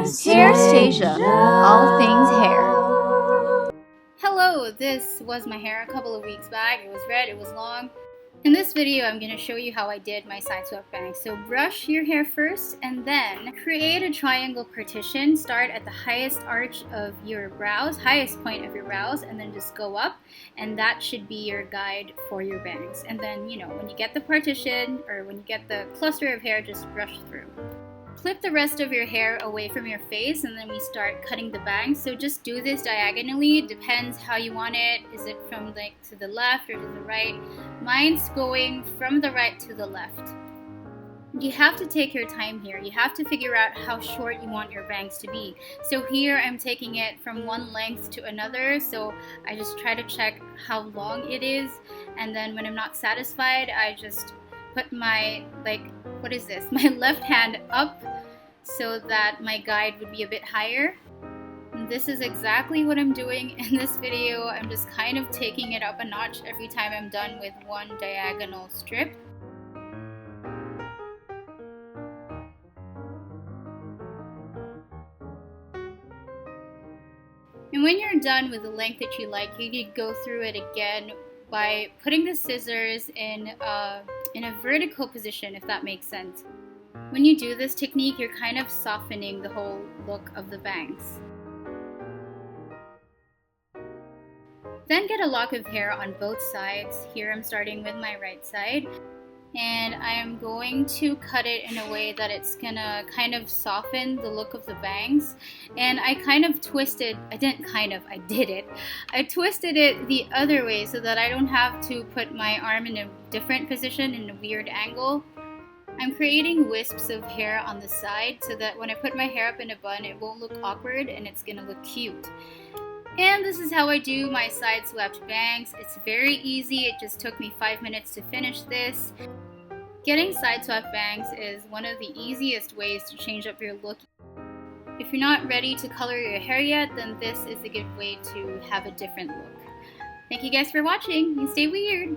Hairstasia, all things hair. Hello, this was my hair a couple of weeks back. It was red, it was long. In this video, I'm going to show you how I did my side swept bangs. So brush your hair first and then create a triangle partition. Start at the highest arch of your brows, highest point of your brows, and then just go up. And that should be your guide for your bangs. And then, when you get the partition or when you get the cluster of hair, just brush through. Clip the rest of your hair away from your face and then we start cutting the bangs. So just do this diagonally. It depends how you want it. Is it from to the left or to the right? Mine's going from the right to the left. You have to take your time here. You have to figure out how short you want your bangs to be. So here I'm taking it from one length to another. So I just try to check how long it is. And then when I'm not satisfied, I just put my, my left hand up so that my guide would be a bit higher. And this is exactly what I'm doing in this video. I'm just kind of taking it up a notch every time I'm done with one diagonal strip. And when you're done with the length that you like, you need to go through it again by putting the scissors in a vertical position, if that makes sense. When you do this technique, you're kind of softening the whole look of the bangs. Then get a lock of hair on both sides. Here I'm starting with my right side. And I am going to cut it in a way that it's gonna kind of soften the look of the bangs. And I kind of twisted, I did it. I twisted it the other way so that I don't have to put my arm in a different position in a weird angle. I'm creating wisps of hair on the side so that when I put my hair up in a bun, it won't look awkward and it's gonna look cute. And this is how I do my side swept bangs. It's very easy. It just took me 5 minutes to finish this. Getting side swept bangs is one of the easiest ways to change up your look. If you're not ready to color your hair yet, then this is a good way to have a different look. Thank you guys for watching and stay weird!